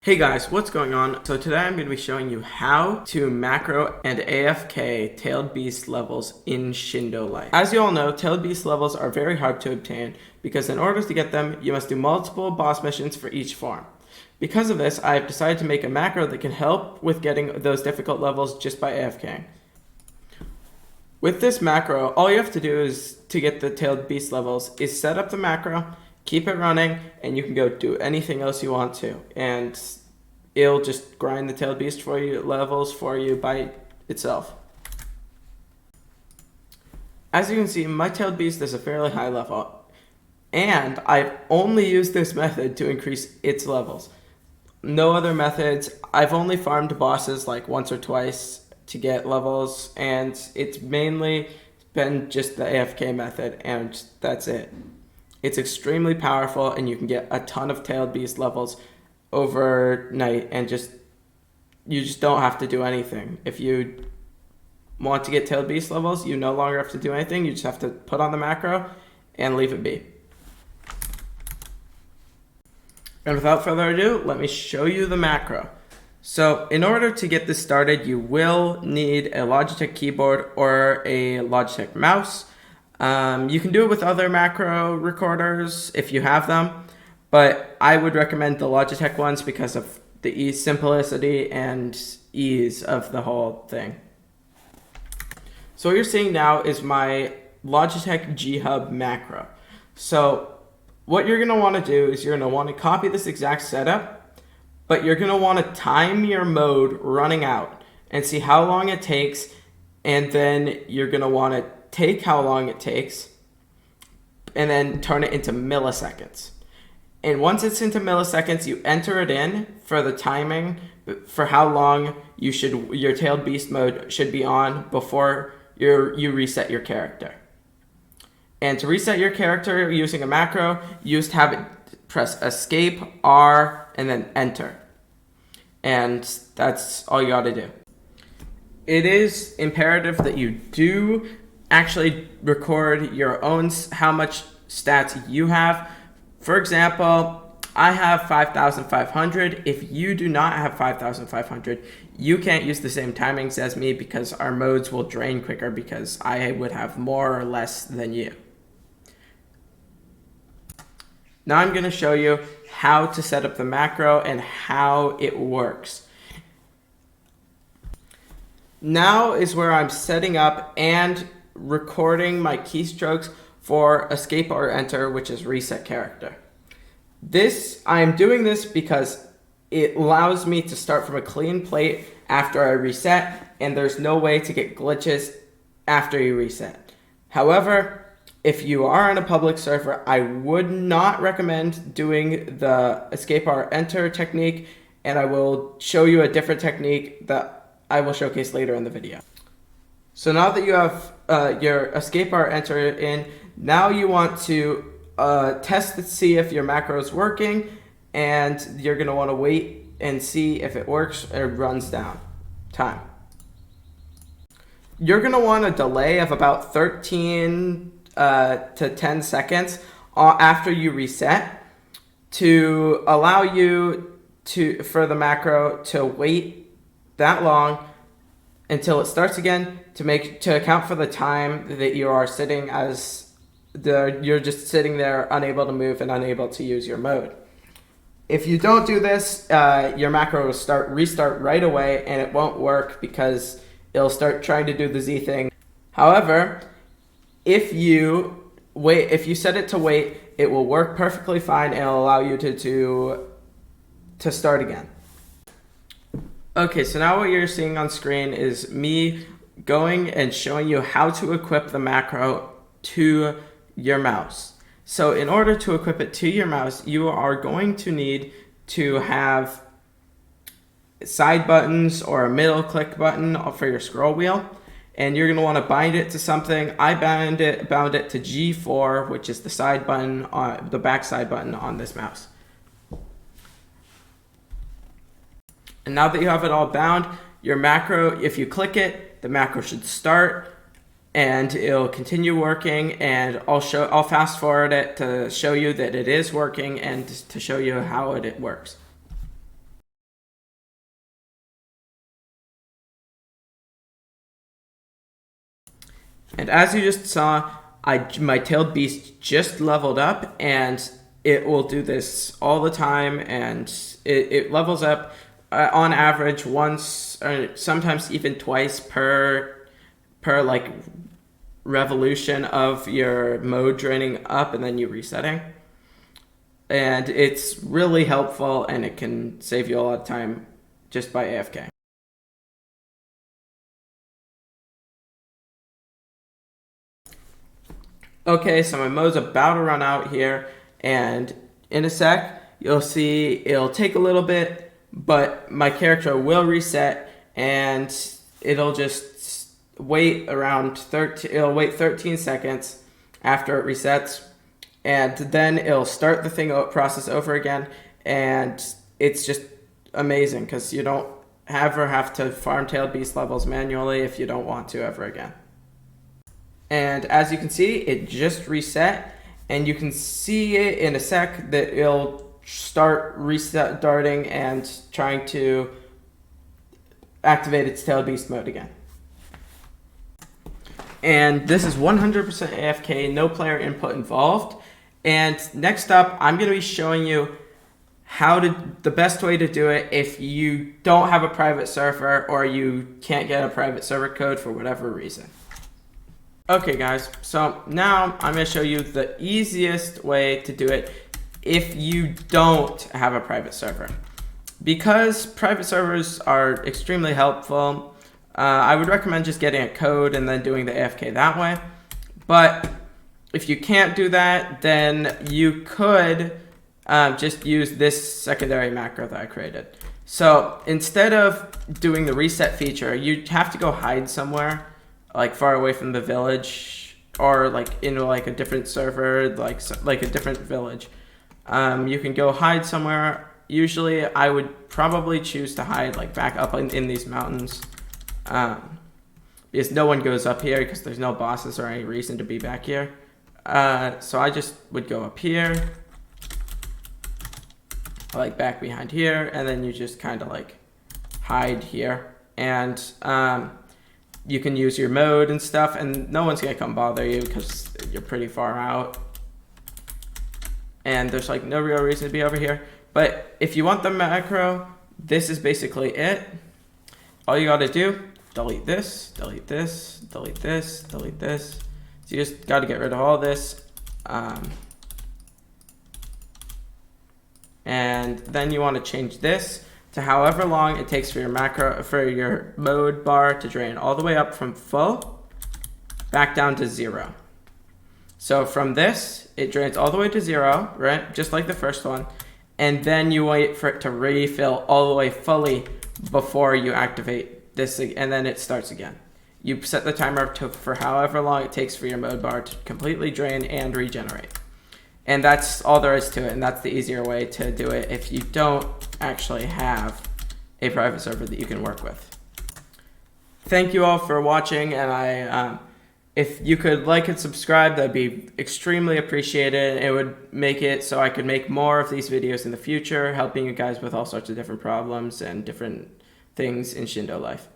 Hey guys, what's going on? So today I'm going to be showing you how to macro and AFK tailed beast levels in Shindo Life. As you all know, tailed beast levels are very hard to obtain because in order to get them, you must do multiple boss missions for each farm. Because of this, I've decided to make a macro that can help with getting those difficult levels just by AFKing. With this macro, all you have to do is to get the tailed beast levels is set up the macro, keep it running, and you can go do anything else you want to, and it'll just grind the tailed beast for you, levels for you by itself. As you can see, my tailed beast is a fairly high level, and I've only used this method to increase its levels. No other methods. I've only farmed bosses like once or twice to get levels, and it's mainly been just the AFK method, and that's it. It's extremely powerful, and you can get a ton of tailed beast levels overnight, and you just don't have to do anything. If you want to get tailed beast levels, you no longer have to do anything. You just have to put on the macro and leave it be. And without further ado, let me show you the macro. So in order to get this started, you will need a Logitech keyboard or a Logitech mouse. You can do it with other macro recorders if you have them, but I would recommend the Logitech ones because of the simplicity and ease of the whole thing. So what you're seeing now is my Logitech G-Hub macro. So what you're going to want to do is you're going to want to copy this exact setup, but you're going to want to time your mode running out and see how long it takes, and then you're going to want to take how long it takes and then turn it into milliseconds. And once it's into milliseconds, you enter it in for the timing for how long your tailed beast mode should be on before you reset your character. And to reset your character using a macro, you just have it press escape, R, and then enter. And that's all you gotta do. It is imperative that you do actually record your own, how much stats you have. For example, I have 5,500. If you do not have 5,500, you can't use the same timings as me because our modes will drain quicker because I would have more or less than you. Now I'm going to show you how to set up the macro and how it works. Now is where I'm setting up and recording my keystrokes for escape or enter, which is reset character. I'm doing this because it allows me to start from a clean plate after I reset, and there's no way to get glitches after you reset. However, if you are on a public server, I would not recommend doing the escape or enter technique, and I will show you a different technique that I will showcase later in the video. So now that you have your escape or enter in, now you want to test to see if your macro is working, and you're going to want to wait and see if it works or runs down time. You're going to want a delay of about 13 to 10 seconds after you reset to allow you for the macro to wait that long until it starts again, to account for the time that you are sitting you're just sitting there unable to move and unable to use your mode. If you don't do this, your macro will restart right away, and it won't work because it'll start trying to do the Z thing. However, if you set it to wait, it will work perfectly fine and it'll allow you to start again. Okay, so now what you're seeing on screen is me going and showing you how to equip the macro to your mouse. So in order to equip it to your mouse, you are going to need to have side buttons or a middle click button for your scroll wheel, and you're going to want to bind it to something. I bound it to G4, which is the side button, the back side button on this mouse. And now that you have it all bound, your macro, if you click it, the macro should start and it'll continue working, and I'll fast forward it to show you that it is working and to show you how it works. And as you just saw, my tailed beast just leveled up, and it will do this all the time, and it levels up on average once, or sometimes even twice per like revolution of your mode draining up and then you resetting. And it's really helpful, and it can save you a lot of time just by AFK. Okay, so my mode's about to run out here, and in a sec, you'll see it'll take a little bit, but my character will reset, and it'll just wait around 13 seconds after it resets, and then it'll start the process over again, and it's just amazing because you don't ever have to farm tailed beast levels manually if you don't want to ever again. And as you can see, it just reset, and you can see it in a sec that it'll start restarting and trying to activate its tailed beast mode again. And this is 100% AFK, no player input involved. And next up, I'm going to be showing you the best way to do it if you don't have a private server or you can't get a private server code for whatever reason. Okay guys, so now I'm going to show you the easiest way to do it if you don't have a private server. Because private servers are extremely helpful, I would recommend just getting a code and then doing the AFK that way. But if you can't do that, then you could just use this secondary macro that I created. So instead of doing the reset feature, you have to go hide somewhere, like far away from the village, or like in like a different server, like a different village. You can go hide somewhere. Usually I would probably choose to hide like back up in these mountains, because no one goes up here because there's no bosses or any reason to be back here. So I just would go up here, like back behind here, and then you just kind of like hide here, and you can use your mode and stuff, and no one's gonna come bother you because you're pretty far out, and there's like no real reason to be over here. But if you want the macro, this is basically it. All you gotta do, delete this, delete this, delete this, delete this. So you just gotta get rid of all this. And then you want to change this to however long it takes for your mode bar to drain all the way up from full back down to 0. So from this, it drains all the way to 0, right? Just like the first one. And then you wait for it to refill all the way fully before you activate this, and then it starts again. You set the timer for however long it takes for your mode bar to completely drain and regenerate. And that's all there is to it, and that's the easier way to do it if you don't actually have a private server that you can work with. Thank you all for watching, and if you could like and subscribe, that'd be extremely appreciated. It would make it so I could make more of these videos in the future, helping you guys with all sorts of different problems and different things in Shindo Life.